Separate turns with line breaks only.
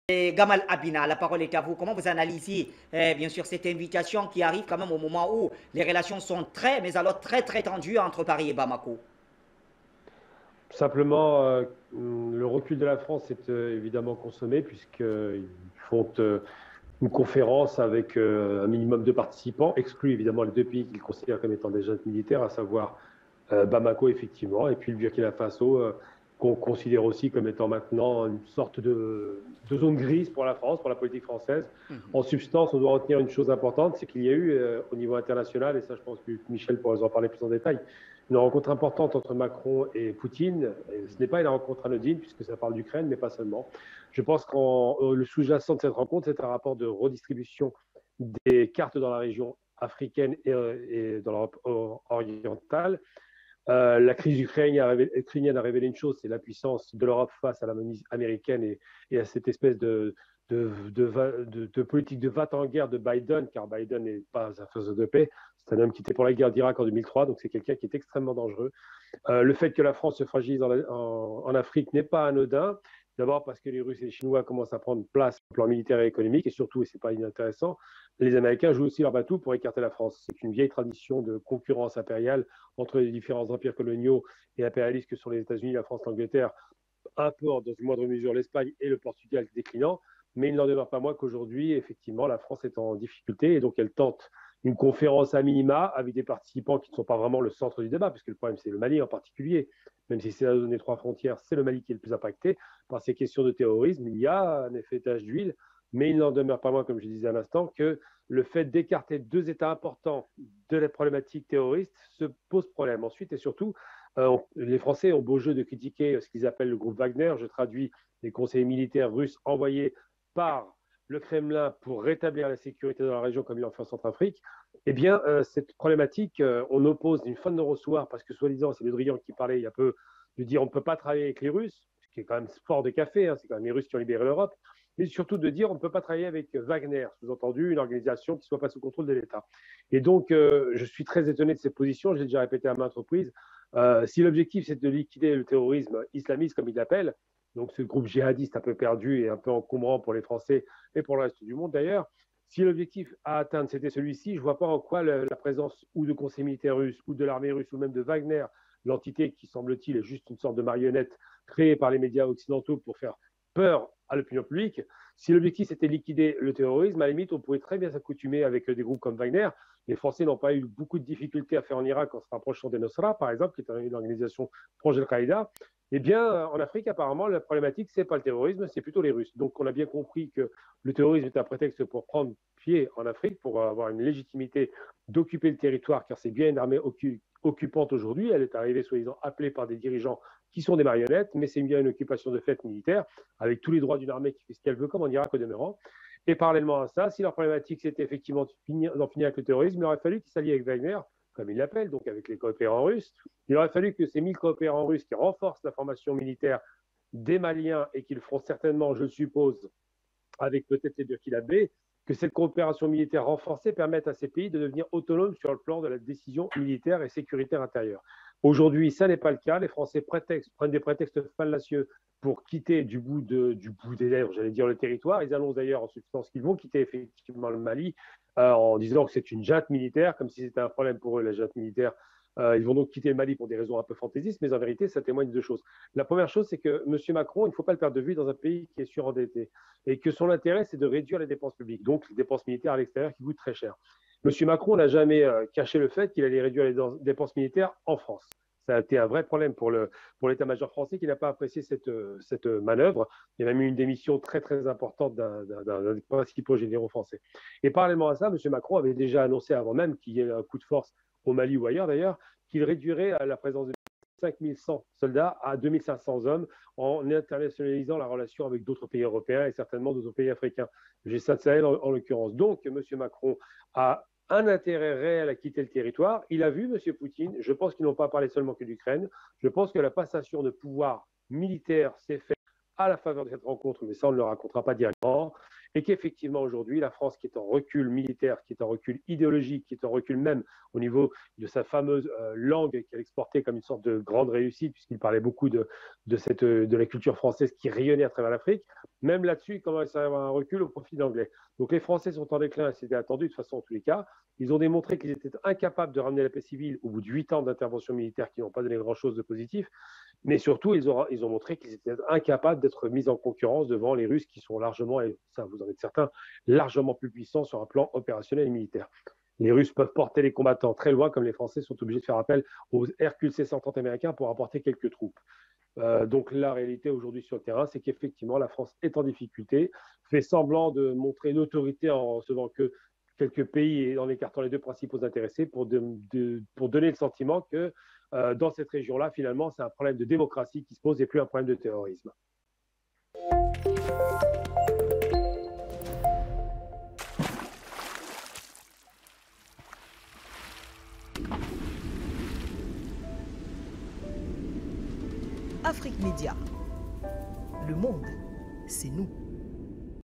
Et Gamal Abina, la parole est à vous. Comment vous analysez, bien sûr, cette invitation qui arrive quand même au moment où les relations sont très, mais alors très, très tendues entre Paris et Bamako?
Simplement, le recul de la France est évidemment consommé puisqu'ils font une conférence avec un minimum de participants, exclut évidemment les deux pays qu'ils considèrent comme étant des juntes militaires, à savoir Bamako effectivement, et puis le Burkina Faso, qu'on considère aussi comme étant maintenant une sorte de zone grise pour la France, pour la politique française. En substance, on doit retenir une chose importante, c'est qu'il y a eu au niveau international, et ça je pense que Michel pourra en parler plus en détail, une rencontre importante entre Macron et Poutine. Et ce n'est pas une rencontre anodine, puisque ça parle d'Ukraine, mais pas seulement. Je pense que le sous-jacent de cette rencontre, c'est un rapport de redistribution des cartes dans la région africaine et dans l'Europe orientale. La crise ukrainienne a révélé une chose, c'est la puissance de l'Europe face à la menace américaine et à cette espèce de politique de va-t-en-guerre de Biden, car Biden n'est pas un faiseur de paix. C'est un homme qui était pour la guerre d'Irak en 2003, donc c'est quelqu'un qui est extrêmement dangereux. Le fait que la France se fragilise en Afrique n'est pas anodin. D'abord parce que les Russes et les Chinois commencent à prendre place au plan militaire et économique, et surtout, et ce n'est pas inintéressant, les Américains jouent aussi leur bateau pour écarter la France. C'est une vieille tradition de concurrence impériale entre les différents empires coloniaux et impérialistes que sont les États-Unis, la France, l'Angleterre, un peu dans une moindre mesure l'Espagne et le Portugal déclinant. Mais il n'en demeure pas moins qu'aujourd'hui, effectivement, la France est en difficulté et donc elle tente une conférence à minima avec des participants qui ne sont pas vraiment le centre du débat, puisque le problème c'est le Mali en particulier. Même si c'est la zone des trois frontières, c'est le Mali qui est le plus impacté par ces questions de terrorisme. Il y a un effet tache d'huile, mais il n'en demeure pas moins, comme je disais à l'instant, que le fait d'écarter deux États importants de la problématique terroriste se pose problème. Ensuite et surtout, les Français ont beau jeu de critiquer ce qu'ils appellent le groupe Wagner. Je traduis les conseillers militaires russes envoyés par le Kremlin pour rétablir la sécurité dans la région comme il en fait en Centrafrique. Eh bien, cette problématique, on oppose une fin de non-recevoir parce que, soi-disant, c'est Le Drian qui parlait il y a peu de dire on ne peut pas travailler avec les Russes, ce qui est quand même fort de café, hein, c'est quand même les Russes qui ont libéré l'Europe, mais surtout de dire on ne peut pas travailler avec Wagner, sous-entendu une organisation qui ne soit pas sous contrôle de l'État. Et donc, je suis très étonné de ces positions, je l'ai déjà répété à maintes reprises. Si l'objectif c'est de liquider le terrorisme islamiste, comme il l'appelle, donc ce groupe djihadiste un peu perdu et un peu encombrant pour les Français et pour le reste du monde d'ailleurs, si l'objectif à atteindre c'était celui-ci, je ne vois pas en quoi la présence ou de conseils militaires russes ou de l'armée russe ou même de Wagner, l'entité qui semble-t-il est juste une sorte de marionnette créée par les médias occidentaux pour faire peur à l'opinion publique, si l'objectif c'était de liquider le terrorisme, à la limite on pourrait très bien s'accoutumer avec des groupes comme Wagner. Les Français n'ont pas eu beaucoup de difficultés à faire en Irak en se rapprochant des Nusra, par exemple, qui est une organisation proche d'Al-Qaïda. Eh bien, en Afrique, apparemment, la problématique, c'est pas le terrorisme, c'est plutôt les Russes. Donc, on a bien compris que le terrorisme est un prétexte pour prendre pied en Afrique, pour avoir une légitimité d'occuper le territoire, car c'est bien une armée occupante aujourd'hui. Elle est arrivée, soi-disant, appelée par des dirigeants qui sont des marionnettes, mais c'est bien une occupation de fait militaire, avec tous les droits d'une armée qui fait ce qu'elle veut, comme en Irak au demeurant. Et parallèlement à ça, si leur problématique c'était effectivement d'en finir avec le terrorisme, il aurait fallu qu'ils s'allient avec Wagner, comme ils l'appellent, donc avec les coopérants russes. Il aurait fallu que ces 1000 coopérants russes qui renforcent la formation militaire des Maliens et qui le feront certainement, je le suppose, avec peut-être les Burkinabés, que cette coopération militaire renforcée permette à ces pays de devenir autonomes sur le plan de la décision militaire et sécuritaire intérieure. Aujourd'hui, ça n'est pas le cas. Les Français prennent des prétextes fallacieux pour quitter du bout des lèvres, j'allais dire, le territoire. Ils annoncent d'ailleurs en substance qu'ils vont quitter effectivement le Mali en disant que c'est une junte militaire, comme si c'était un problème pour eux, la junte militaire. Ils vont donc quitter le Mali pour des raisons un peu fantaisistes, mais en vérité, ça témoigne de deux choses. La première chose, c'est que M. Macron, il ne faut pas le perdre de vue dans un pays qui est surendetté et que son intérêt, c'est de réduire les dépenses publiques, donc les dépenses militaires à l'extérieur qui coûtent très cher. M. Macron n'a jamais caché le fait qu'il allait réduire les dépenses militaires en France. Ça a été un vrai problème pour l'état-major français qui n'a pas apprécié cette manœuvre. Il y a même eu une démission très très importante d'un des principaux généraux français. Et parallèlement à ça, M. Macron avait déjà annoncé avant même qu'il y ait un coup de force au Mali ou ailleurs d'ailleurs, qu'il réduirait la présence de 5100 soldats à 2500 hommes en internationalisant la relation avec d'autres pays européens et certainement d'autres pays africains. G7 Sahel en l'occurrence. Donc, M. Macron a un intérêt réel à quitter le territoire. Il a vu M. Poutine. Je pense qu'ils n'ont pas parlé seulement que d'Ukraine. Je pense que la passation de pouvoir militaire s'est faite à la faveur de cette rencontre, mais ça, on ne le racontera pas directement. et qu'effectivement aujourd'hui, la France qui est en recul militaire, qui est en recul idéologique, qui est en recul même au niveau de sa fameuse langue qu'elle exportait comme une sorte de grande réussite, puisqu'il parlait beaucoup de la culture française qui rayonnait à travers l'Afrique, même là-dessus, il commence à y avoir un recul au profit de l'anglais. Donc les Français sont en déclin, c'était attendu de toute façon en tous les cas. Ils ont démontré qu'ils étaient incapables de ramener la paix civile au bout de 8 ans d'intervention militaire qui n'ont pas donné grand-chose de positif. Mais surtout, ils ont montré qu'ils étaient incapables d'être mis en concurrence devant les Russes qui sont largement, et ça vous en êtes certains, largement plus puissants sur un plan opérationnel et militaire. Les Russes peuvent porter les combattants très loin, comme les Français sont obligés de faire appel aux Hercule C-130 américains pour apporter quelques troupes. Donc la réalité aujourd'hui sur le terrain, c'est qu'effectivement, la France est en difficulté, fait semblant de montrer une autorité en recevant que quelques pays et en écartant les deux principaux intéressés pour donner le sentiment que dans cette région-là, finalement, c'est un problème de démocratie qui se pose et plus un problème de terrorisme.
Afrique Média. Le monde, c'est nous.